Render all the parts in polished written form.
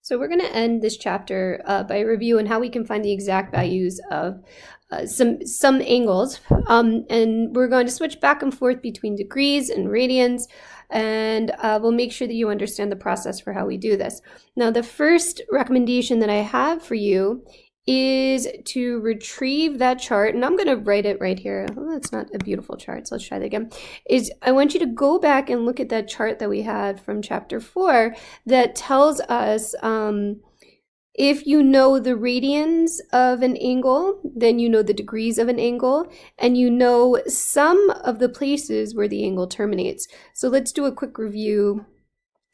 So we're going to end this chapter by reviewing how we can find the exact values of some angles, and we're going to switch back and forth between degrees and radians, and we'll make sure that you understand the process for how we do this. Now, the first recommendation that I have for you is to retrieve that chart, and I'm going to write it right here. Oh, that's not a beautiful chart, so let's try that again. I want you to go back and look at that chart that we had from chapter 4 that tells us if you know the radians of an angle, then you know the degrees of an angle, and you know some of the places where the angle terminates. So let's do a quick review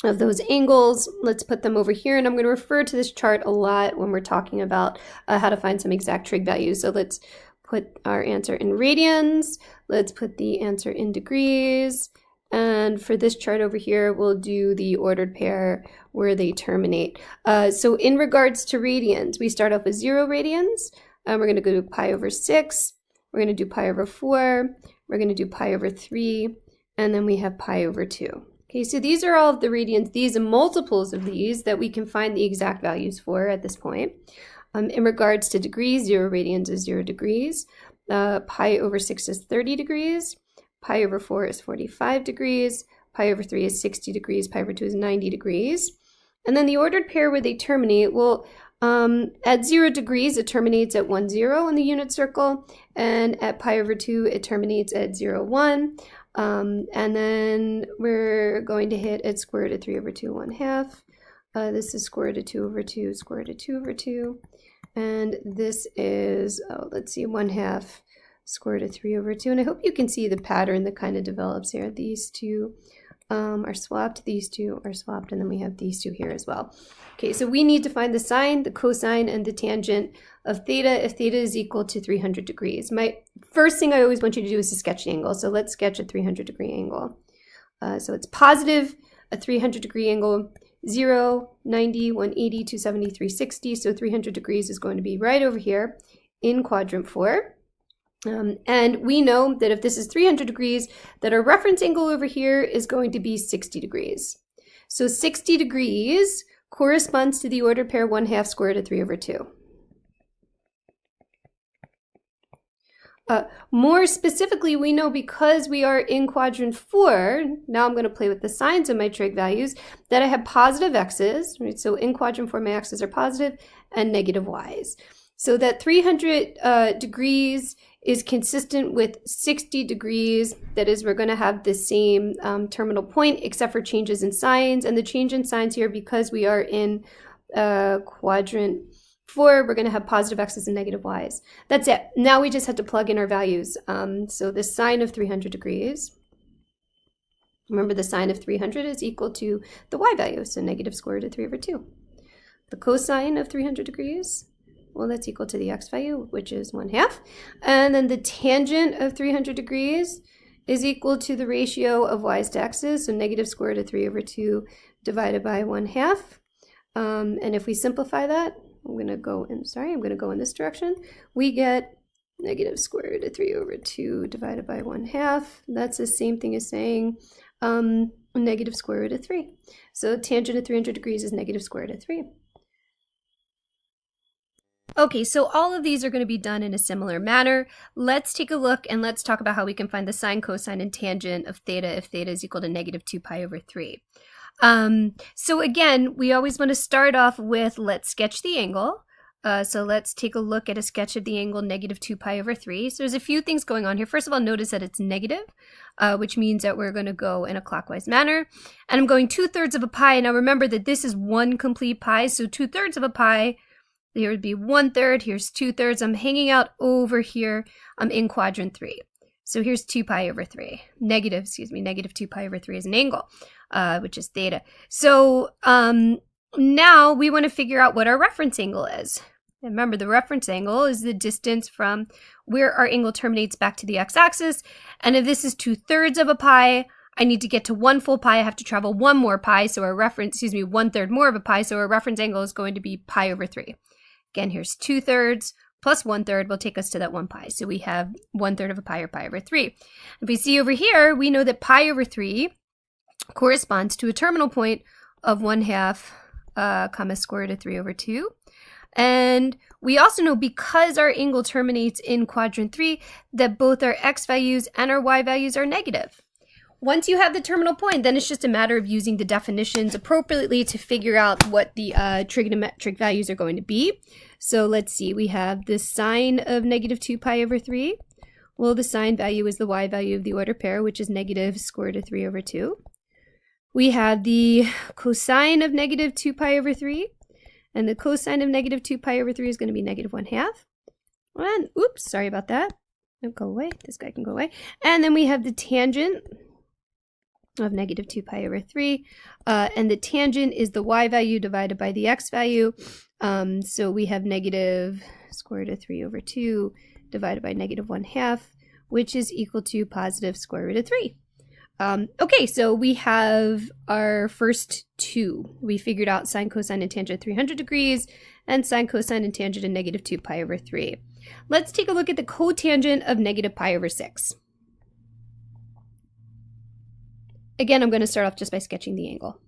of those angles. Let's put them over here, and I'm going to refer to this chart a lot when we're talking about how to find some exact trig values. So let's put our answer in radians, let's put the answer in degrees, and for this chart over here, we'll do the ordered pair where they terminate. So in regards to radians, we start off with 0 radians, we're going to go to pi over 6, we're going to do pi over 4, we're going to do pi over 3, and then we have pi over 2. Okay, so these are all of the radians, these are multiples of these that we can find the exact values for at this point. In regards to degrees, 0 radians is 0 degrees. Pi over 6 is 30 degrees. Pi over 4 is 45 degrees. Pi over 3 is 60 degrees. Pi over 2 is 90 degrees. And then the ordered pair where they terminate, well, at 0 degrees, it terminates at 1, 0 in the unit circle. And at pi over 2, it terminates at 0, 1. And then we're going to hit at square root of 3 over 2, 1/2. This is square root of 2 over 2, square root of 2 over 2. And this is, let's see, 1/2 square root of 3 over 2. And I hope you can see the pattern that kind of develops here. These two are swapped, these two are swapped, and then we have these two here as well. Okay, so we need to find the sine, the cosine, and the tangent of theta if theta is equal to 300 degrees. My first thing I always want you to do is to sketch the angle. So let's sketch a 300 degree angle. So it's positive, a 300 degree angle, 0, 90, 180, 270, 360. So 300 degrees is going to be right over here in quadrant 4. And we know that if this is 300 degrees, that our reference angle over here is going to be 60 degrees. So 60 degrees corresponds to the ordered pair 1/2 square root of 3 over 2. More specifically, we know because we are in quadrant 4, now I'm going to play with the signs of my trig values, that I have positive x's, right? So in quadrant 4, my x's are positive and negative y's. So that 300 degrees is consistent with 60 degrees. That is, we're going to have the same terminal point except for changes in signs. And the change in signs here, because we are in quadrant 4, we're going to have positive x's and negative y's. That's it. Now we just have to plug in our values. So the sine of 300 degrees, remember the sine of 300 is equal to the y value, so negative square root of 3 over 2. The cosine of 300 degrees, well, that's equal to the x value, which is 1/2. And then the tangent of 300 degrees is equal to the ratio of y's to x's, so negative square root of 3 over 2 divided by 1/2. And if we simplify that, I'm going to go in this direction. We get negative square root of 3 over 2 divided by 1/2. That's the same thing as saying negative square root of 3. So tangent of 300 degrees is negative square root of 3. Okay, so all of these are going to be done in a similar manner. Let's take a look and let's talk about how we can find the sine, cosine, and tangent of theta if theta is equal to negative 2 pi over 3. So again, we always want to start off with, let's sketch the angle. So let's take a look at a sketch of the angle negative 2 pi over 3. So there's a few things going on here. First of all, notice that it's negative, which means that we're going to go in a clockwise manner. And I'm going 2/3 of a pi. Now remember that this is one complete pi, so 2/3 of a pi, here would be 1/3, here's 2/3. I'm hanging out over here. I'm in quadrant 3. So here's 2 pi over 3. Negative 2 pi over 3 is an angle, which is theta. So now we want to figure out what our reference angle is. And remember, the reference angle is the distance from where our angle terminates back to the x-axis. And if this is 2/3 of a pi, I need to get to 1 full pi. I have to travel 1 more pi, so our reference, 1/3 more of a pi, so our reference angle is going to be pi over 3. Again, here's 2/3 plus 1/3 will take us to that 1 pi. So we have 1/3 of a pi, or pi over 3. If we see over here, we know that pi over 3 corresponds to a terminal point of 1/2 comma square root of 3 over 2. And we also know because our angle terminates in quadrant 3 that both our x values and our y values are negative. Once you have the terminal point, then it's just a matter of using the definitions appropriately to figure out what the trigonometric values are going to be. So let's see, we have the sine of negative 2 pi over 3. Well, the sine value is the y value of the order pair, which is negative square root of 3 over 2. We have the cosine of negative 2 pi over 3. And the cosine of negative 2 pi over 3 is going to be negative 1/2. And, oops, sorry about that. Don't go away. This guy can go away. And then we have the tangent of negative 2 pi over 3. And the tangent is the y value divided by the x value. So we have negative square root of 3 over 2 divided by negative 1/2, which is equal to positive square root of 3. Okay, so we have our first two. We figured out sine, cosine, and tangent at 300 degrees, and sine, cosine, and tangent at negative 2 pi over 3. Let's take a look at the cotangent of negative pi over 6. Again, I'm going to start off just by sketching the angle.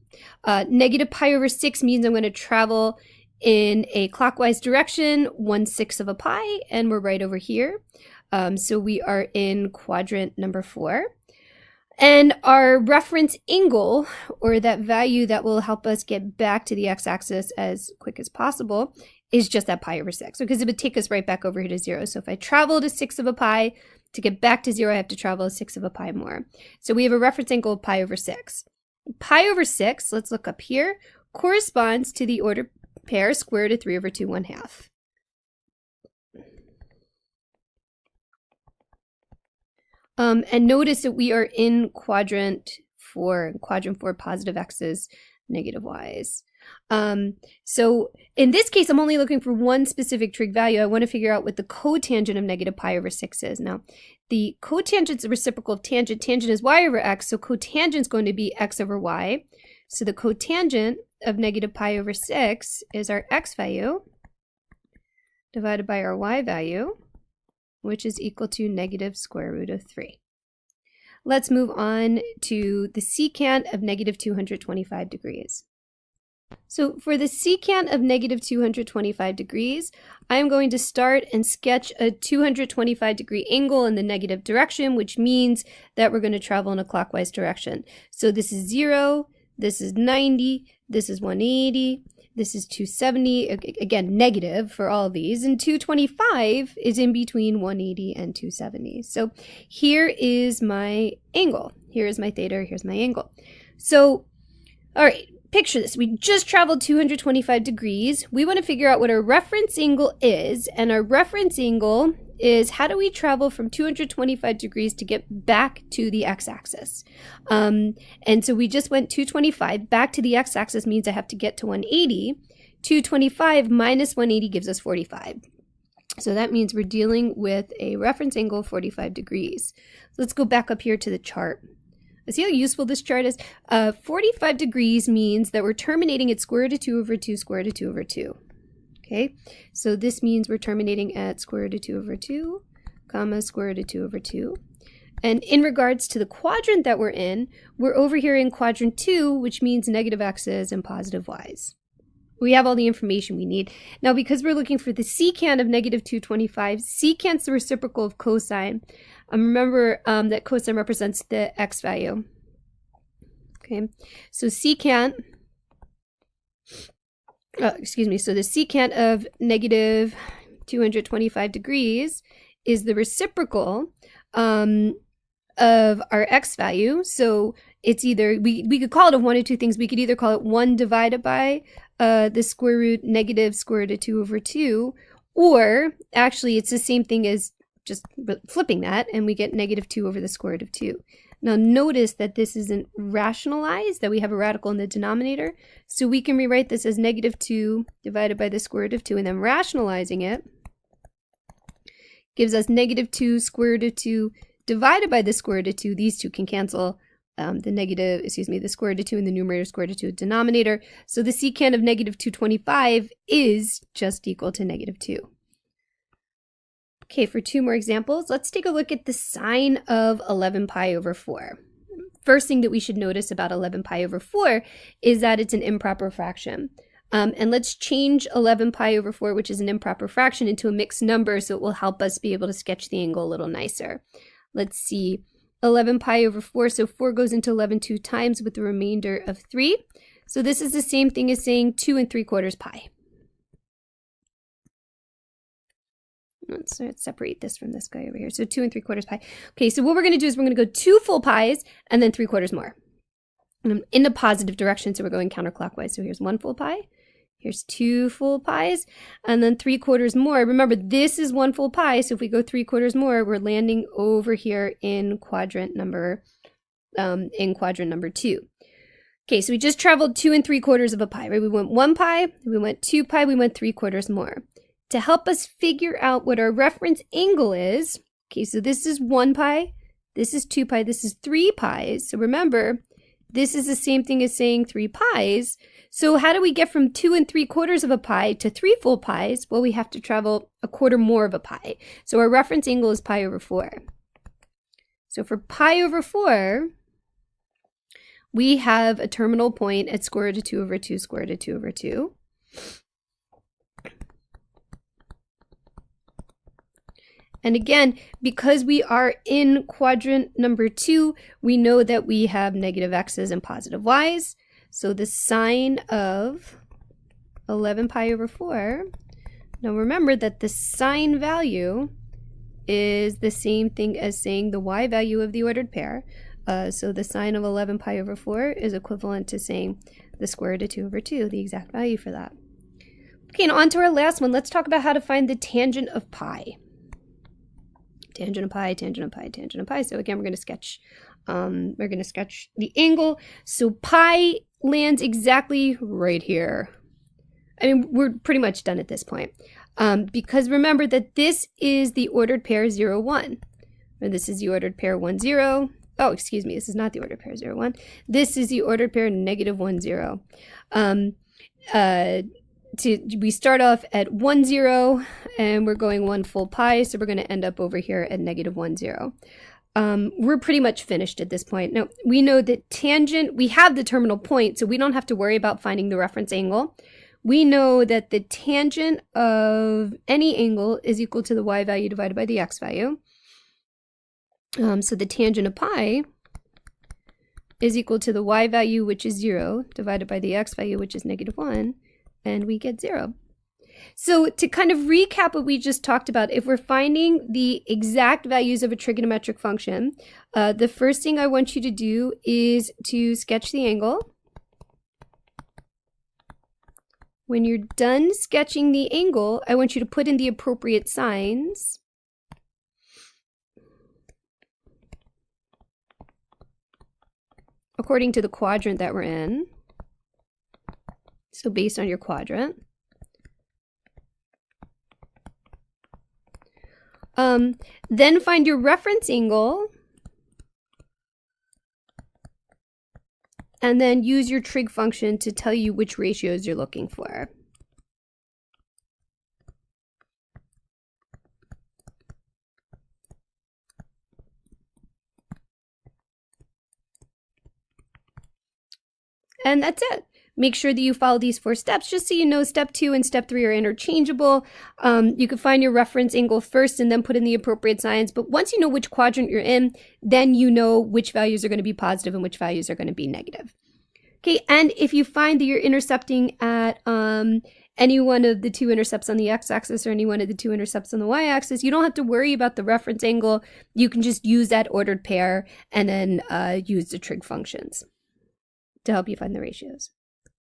Negative pi over 6 means I'm going to travel in a clockwise direction, 1/6 of a pi, and we're right over here. So we are in quadrant number 4. And our reference angle, or that value that will help us get back to the x-axis as quick as possible, is just that pi over 6, because it would take us right back over here to 0. So if I traveled a 1/6 of a pi, to get back to 0, I have to travel a 1/6 of a pi more. So we have a reference angle of pi over 6. Pi over 6, let's look up here, corresponds to the order pair square root of 3 over 2 1/2. And notice that we are in quadrant 4, positive x's, negative y's. So in this case, I'm only looking for one specific trig value. I want to figure out what the cotangent of negative pi over 6 is. Now, the cotangent is the reciprocal of tangent. Tangent is y over x, so cotangent is going to be x over y. So the cotangent of negative pi over 6 is our x value divided by our y value, which is equal to negative square root of 3. Let's move on to the secant of negative 225 degrees. So for the secant of negative 225 degrees, I'm going to start and sketch a 225 degree angle in the negative direction, which means that we're going to travel in a clockwise direction. So this is 0, this is 90, this is 180, this is 270, again, negative for all of these, and 225 is in between 180 and 270. So here is my angle. Here is my theta, here's my angle. So, all right, picture this. We just traveled 225 degrees. We want to figure out what our reference angle is, and our reference angle is how do we travel from 225 degrees to get back to the x-axis. And so we just went 225. Back to the x-axis means I have to get to 180. 225 minus 180 gives us 45. So that means we're dealing with a reference angle of 45 degrees. So let's go back up here to the chart. See how useful this chart is? 45 degrees means that we're terminating at square root of 2 over 2, square root of 2 over 2. Okay, so this means we're terminating at square root of 2 over 2, comma, square root of 2 over 2. And in regards to the quadrant that we're in, we're over here in quadrant 2, which means negative x's and positive y's. We have all the information we need. Now, because we're looking for the secant of negative 225, secant's the reciprocal of cosine. Remember that cosine represents the x value. Okay, so secant, so the secant of negative 225 degrees is the reciprocal of our x value. So it's either, we could call it one of two things. We could either call it 1 divided by the square root negative square root of 2 over 2, or actually it's the same thing as just flipping that, and we get negative 2 over the square root of 2. Now notice that this isn't rationalized, that we have a radical in the denominator, so we can rewrite this as negative 2 divided by the square root of 2, and then rationalizing it gives us negative 2 square root of 2 divided by the square root of 2. These two can cancel. The square root of 2 in the numerator, square root of 2 in the denominator. So the secant of negative 225 is just equal to negative 2. Okay, for two more examples, let's take a look at the sine of 11 pi over 4. First thing that we should notice about 11 pi over 4 is that it's an improper fraction. And let's change 11 pi over 4, which is an improper fraction, into a mixed number so it will help us be able to sketch the angle a little nicer. Let's see, 11 pi over 4, so 4 goes into 11 2 times with the remainder of 3. So this is the same thing as saying 2 3/4 pi. Let's separate this from this guy over here. So 2 3/4 pi. Okay, so what we're going to do is we're going to go 2 full pi's and then 3/4 more. In the positive direction, so we're going counterclockwise. So here's 1 full pi. Here's 2 full pi's, and then 3/4 more. Remember, this is 1 full pi, so if we go 3/4 more, we're landing over here in quadrant number 2. Okay, so we just traveled 2 3/4 of a pi, right? We went 1 pi, we went 2 pi, we went 3/4 more. To help us figure out what our reference angle is, okay, so this is 1 pi, this is 2 pi, this is 3 pi's. So remember, this is the same thing as saying 3 pi's. So how do we get from 2 3/4 of a pi to 3 full pi's? Well, we have to travel a quarter more of a pi. So our reference angle is pi over 4. So for pi over 4, we have a terminal point at square root of 2 over 2, square root of 2 over 2. And again, because we are in quadrant number 2, we know that we have negative x's and positive y's. So the sine of 11 pi over 4, now remember that the sine value is the same thing as saying the y value of the ordered pair. So the sine of 11 pi over 4 is equivalent to saying the square root of 2 over 2, the exact value for that. Okay, and on to our last one. Let's talk about how to find the tangent of pi. Tangent of pi, tangent of pi, tangent of pi. So again, we're going to sketch the angle. So pi lands exactly right here. I mean, we're pretty much done at this point. Because remember that this is the ordered pair 0, 1. Or this is the ordered pair 1, 0. Oh, excuse me, this is not the ordered pair 0, 1. This is the ordered pair negative 1, 0. We start off at 1, 0, and we're going 1 full pi, so we're going to end up over here at negative 1, 0. We're pretty much finished at this point. Now, we know that tangent, we have the terminal point, so we don't have to worry about finding the reference angle. We know that the tangent of any angle is equal to the y value divided by the x value. So the tangent of pi is equal to the y value, which is 0, divided by the x value, which is negative 1, and we get 0. So to kind of recap what we just talked about, if we're finding the exact values of a trigonometric function, the first thing I want you to do is to sketch the angle. When you're done sketching the angle, I want you to put in the appropriate signs. According to the quadrant that we're in. So based on your quadrant. Then find your reference angle. And then use your trig function to tell you which ratios you're looking for. And that's it. Make sure that you follow these 4 steps just so you know step 2 and step 3 are interchangeable. You can find your reference angle first and then put in the appropriate signs. But once you know which quadrant you're in, then you know which values are going to be positive and which values are going to be negative. Okay, and if you find that you're intercepting at any one of the 2 intercepts on the x-axis or any one of the 2 intercepts on the y-axis, you don't have to worry about the reference angle. You can just use that ordered pair and then use the trig functions to help you find the ratios.